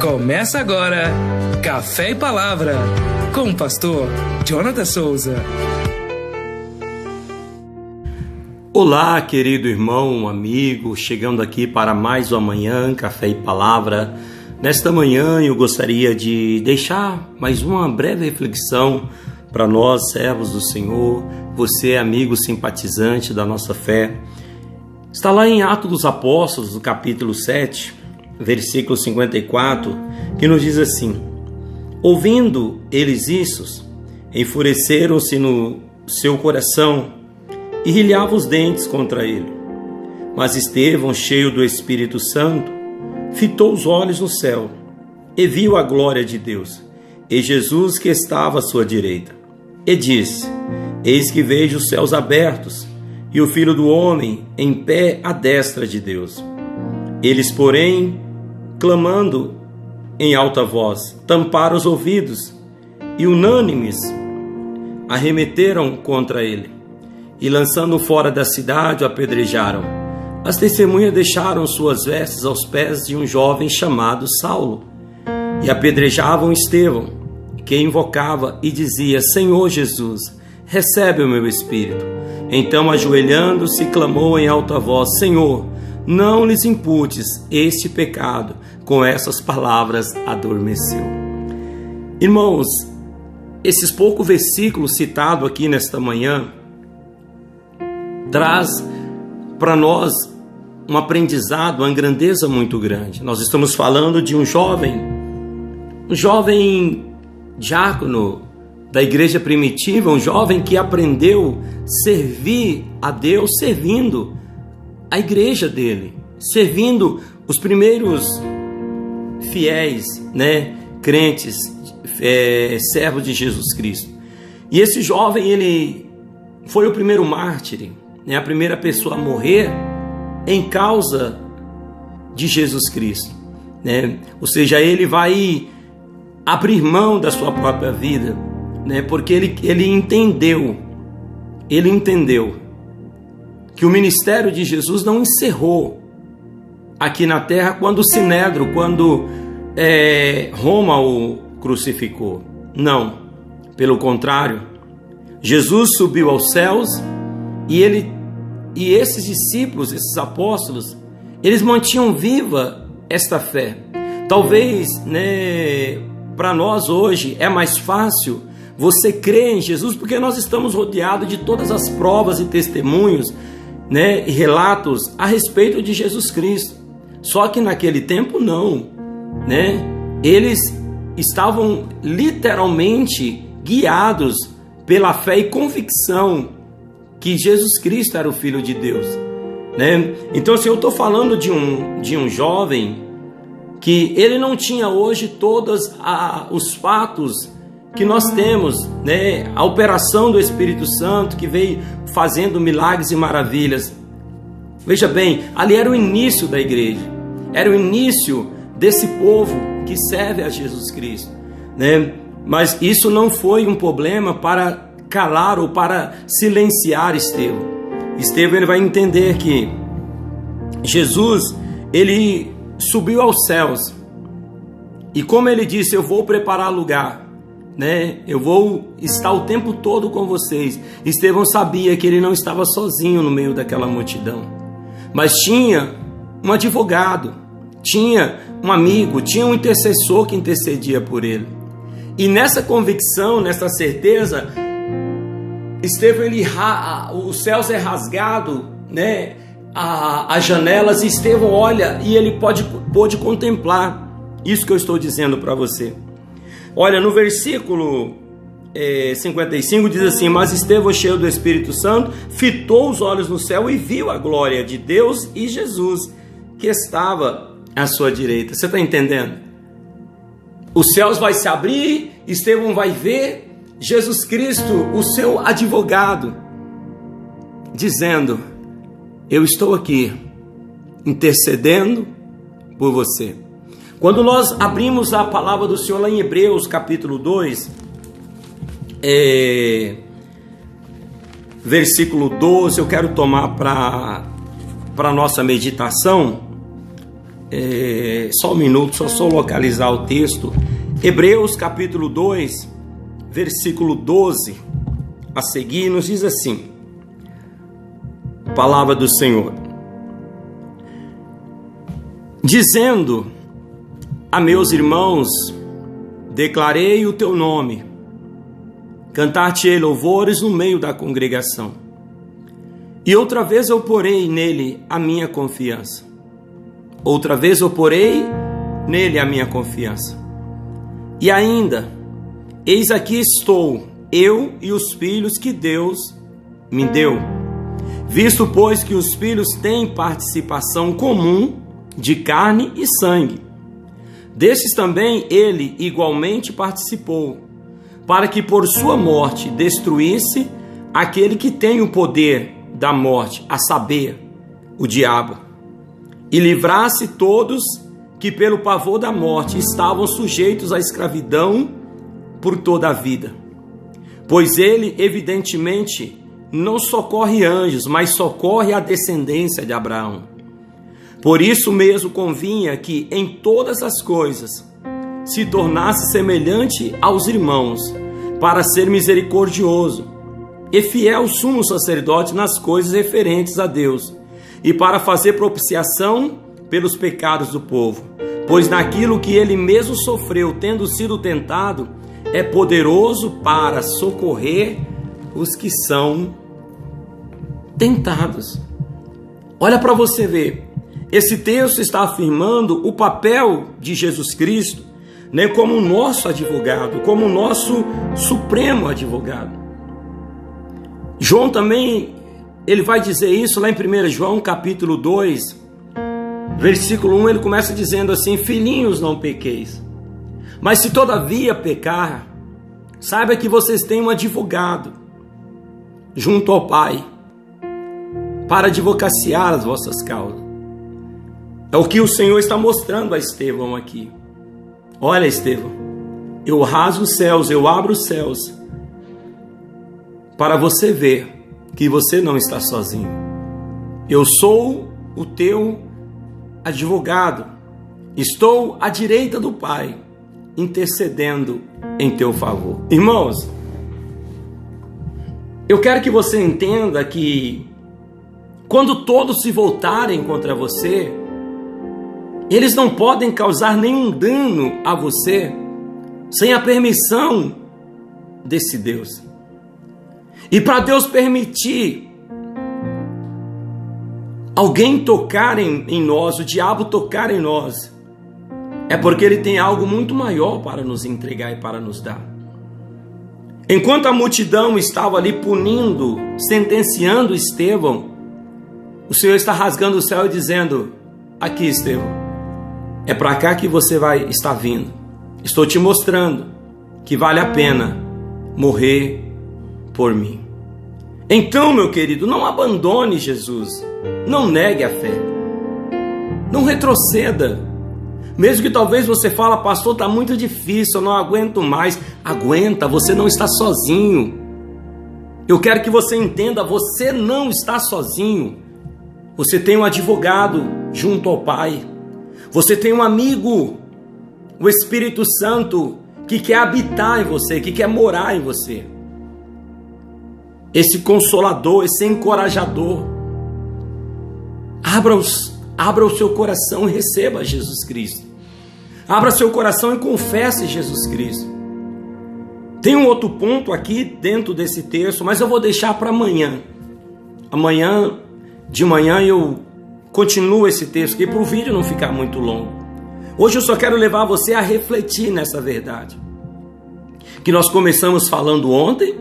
Começa agora Café e Palavra com o pastor Jonathan Souza. Olá, querido irmão, amigo, chegando aqui para mais uma manhã, Café e Palavra. Nesta manhã eu gostaria de deixar mais uma breve reflexão para nós, servos do Senhor, você, amigo simpatizante da nossa fé. Está lá em Atos dos Apóstolos, no capítulo 7, versículo 54, que nos diz assim: ouvindo eles isso, enfureceram-se no seu coração e rilhavam os dentes contra ele. Mas Estevão, cheio do Espírito Santo, fitou os olhos no céu e viu a glória de Deus e Jesus que estava à sua direita. E disse: eis que vejo os céus abertos e o Filho do Homem em pé à destra de Deus. Eles, porém, clamando em alta voz, tamparam os ouvidos e, unânimes, arremeteram contra ele e, lançando-o fora da cidade, o apedrejaram. As testemunhas deixaram suas vestes aos pés de um jovem chamado Saulo e apedrejavam Estevão, que invocava e dizia: Senhor Jesus, recebe o meu espírito. Então, ajoelhando-se, clamou em alta voz: Senhor, não lhes imputes este pecado. Com essas palavras adormeceu. Irmãos, esses poucos versículos citados aqui nesta manhã traz para nós um aprendizado, uma grandeza muito grande. Nós estamos falando de um jovem diácono da igreja primitiva, um jovem que aprendeu a servir a Deus servindo a igreja dele, servindo os primeiros fiéis, crentes, servos de Jesus Cristo. E esse jovem, ele foi o primeiro mártir, a primeira pessoa a morrer em causa de Jesus Cristo, Ou seja, ele vai abrir mão da sua própria vida, porque ele entendeu que o ministério de Jesus não encerrou aqui na terra quando o Sinédrio, quando Roma o crucificou. Não, pelo contrário, Jesus subiu aos céus e esses discípulos, esses apóstolos, eles mantinham viva esta fé. Talvez, para nós hoje é mais fácil você crer em Jesus porque nós estamos rodeados de todas as provas e testemunhos, e relatos a respeito de Jesus Cristo. Só que naquele tempo não, Eles estavam literalmente guiados pela fé e convicção que Jesus Cristo era o Filho de Deus, Então, se eu estou falando de um jovem que ele não tinha hoje todos os fatos que nós temos, a operação do Espírito Santo que veio fazendo milagres e maravilhas. Veja bem, ali era o início da igreja, era o início desse povo que serve a Jesus Cristo, Mas isso não foi um problema para calar ou para silenciar Estevão. Estevão, ele vai entender que Jesus, ele subiu aos céus e, como ele disse, eu vou preparar lugar, eu vou estar o tempo todo com vocês. Estevão sabia que ele não estava sozinho no meio daquela multidão, mas tinha um advogado, tinha um amigo, tinha um intercessor que intercedia por ele. E nessa convicção, nessa certeza, Estevão, os céus é rasgado, as janelas, e Estevão olha e ele pôde contemplar isso que eu estou dizendo para você. Olha, no versículo 55 diz assim: mas Estevão, cheio do Espírito Santo, fitou os olhos no céu e viu a glória de Deus e Jesus que estava à sua direita. Você está entendendo? Os céus vai se abrir, Estevão vai ver Jesus Cristo, o seu advogado, dizendo: eu estou aqui intercedendo por você. Quando nós abrimos a palavra do Senhor lá em Hebreus capítulo 2, versículo 12, eu quero tomar para a nossa meditação. só um minuto, só localizar o texto. Hebreus capítulo 2, versículo 12 a seguir, nos diz assim: palavra do Senhor, dizendo a meus irmãos, declarei o teu nome, cantar-te-ei louvores no meio da congregação. E outra vez eu porei nele a minha confiança. Outra vez eu porei nele a minha confiança. E ainda, eis aqui estou, eu e os filhos que Deus me deu. Visto, pois, que os filhos têm participação comum de carne e sangue, destes também ele igualmente participou, para que por sua morte destruísse aquele que tem o poder da morte, a saber, o diabo, e livrasse todos que pelo pavor da morte estavam sujeitos à escravidão por toda a vida. Pois ele, evidentemente, não socorre anjos, mas socorre a descendência de Abraão. Por isso mesmo convinha que em todas as coisas se tornasse semelhante aos irmãos, para ser misericordioso e fiel sumo sacerdote nas coisas referentes a Deus, e para fazer propiciação pelos pecados do povo. Pois naquilo que ele mesmo sofreu, tendo sido tentado, é poderoso para socorrer os que são tentados. Olha para você ver. Esse texto está afirmando o papel de Jesus Cristo, né, como o nosso advogado, como o nosso supremo advogado. João também, ele vai dizer isso lá em 1 João capítulo 2, versículo 1, ele começa dizendo assim: filhinhos, não pequeis, mas se todavia pecar, saiba que vocês têm um advogado junto ao Pai, para advocaciar as vossas causas. É o que o Senhor está mostrando a Estevão aqui. Olha, Estevão, eu rasgo os céus, eu abro os céus, para você ver que você não está sozinho. Eu sou o teu advogado, estou à direita do Pai, intercedendo em teu favor. Irmãos, eu quero que você entenda que quando todos se voltarem contra você, eles não podem causar nenhum dano a você sem a permissão desse Deus. E para Deus permitir alguém tocar em nós, o diabo tocar em nós, é porque ele tem algo muito maior para nos entregar e para nos dar. Enquanto a multidão estava ali punindo, sentenciando Estevão, o Senhor está rasgando o céu e dizendo: aqui, Estevão, é para cá que você vai estar vindo. Estou te mostrando que vale a pena morrer por mim. Então, meu querido, não abandone Jesus. Não negue a fé. Não retroceda. Mesmo que talvez você fale: pastor, está muito difícil, eu não aguento mais. Aguenta, você não está sozinho. Eu quero que você entenda, você não está sozinho. Você tem um advogado junto ao Pai. Você tem um amigo, o Espírito Santo, que quer habitar em você, que quer morar em você. Esse consolador, esse encorajador. Abra o seu coração e receba Jesus Cristo. Abra seu coração e confesse Jesus Cristo. Tem um outro ponto aqui dentro desse texto, mas eu vou deixar para amanhã. De manhã eu continuo esse texto aqui para o vídeo não ficar muito longo. Hoje eu só quero levar você a refletir nessa verdade que nós começamos falando ontem.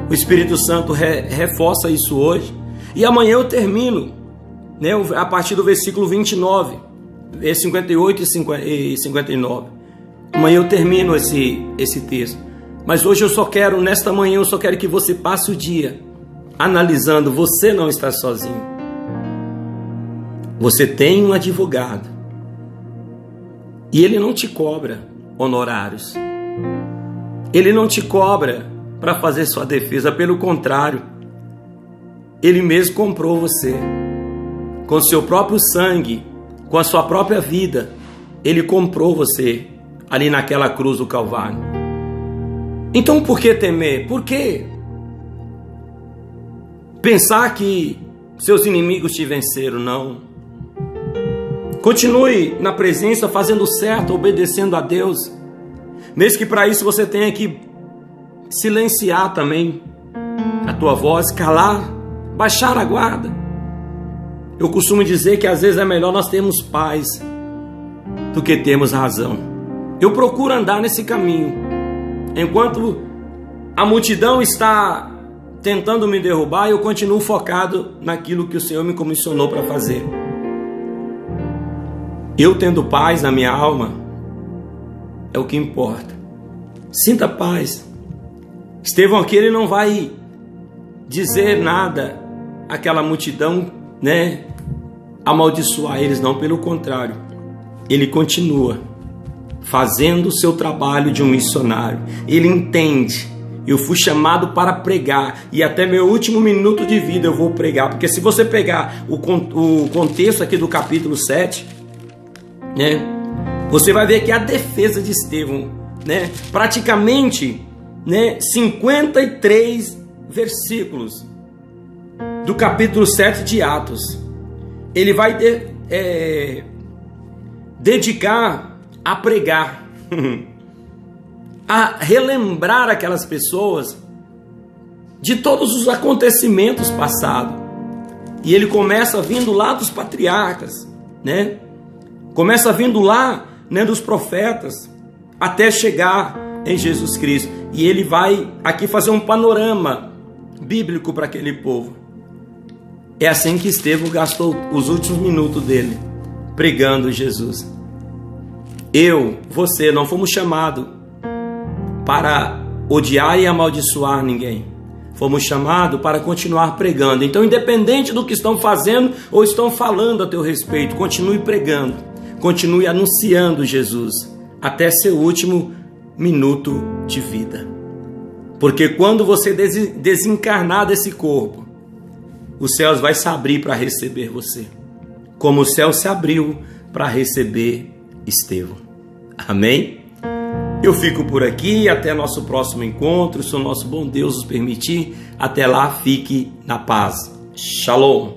O Espírito Santo reforça isso hoje. E amanhã eu termino, né, a partir do versículo 29, 58 e 59. Amanhã eu termino esse texto. Mas hoje nesta manhã eu só quero que você passe o dia analisando. Você não está sozinho. Você tem um advogado. E ele não te cobra honorários. Ele não te cobra para fazer sua defesa. Pelo contrário, ele mesmo comprou você com seu próprio sangue, com a sua própria vida, Ele comprou você ali naquela cruz do Calvário. Então por que temer? Por que pensar que seus inimigos te venceram? Não. Continue na presença, fazendo certo, obedecendo a Deus. Mesmo que para isso você tenha que silenciar também a tua voz, calar, baixar a guarda. Eu costumo dizer que às vezes é melhor nós termos paz do que termos razão. Eu procuro andar nesse caminho. Enquanto a multidão está tentando me derrubar, eu continuo focado naquilo que o Senhor me comissionou para fazer. Eu tendo paz na minha alma é o que importa. Sinta paz. Estevão aqui, ele não vai dizer nada àquela multidão, amaldiçoar eles, não, pelo contrário. Ele continua fazendo o seu trabalho de um missionário. Ele entende: eu fui chamado para pregar, e até meu último minuto de vida eu vou pregar. Porque se você pegar o contexto aqui do capítulo 7, você vai ver que a defesa de Estevão, praticamente 53 versículos do capítulo 7 de Atos, ele vai dedicar a pregar, a relembrar aquelas pessoas de todos os acontecimentos passados. E ele começa vindo lá dos patriarcas, começa vindo lá, dos profetas, até chegar em Jesus Cristo. E ele vai aqui fazer um panorama bíblico para aquele povo. É assim que Estevão gastou os últimos minutos dele, pregando Jesus. Você não fomos chamados para odiar e amaldiçoar ninguém. Fomos chamados para continuar pregando. Então, independente do que estão fazendo ou estão falando a teu respeito, continue pregando, continue anunciando Jesus até seu último minuto de vida. Porque quando você desencarnar desse corpo, os céus vai se abrir para receber você, como o céu se abriu para receber Estevão. Amém? Eu fico por aqui, até nosso próximo encontro, se o nosso bom Deus nos permitir. Até lá, fique na paz. Shalom.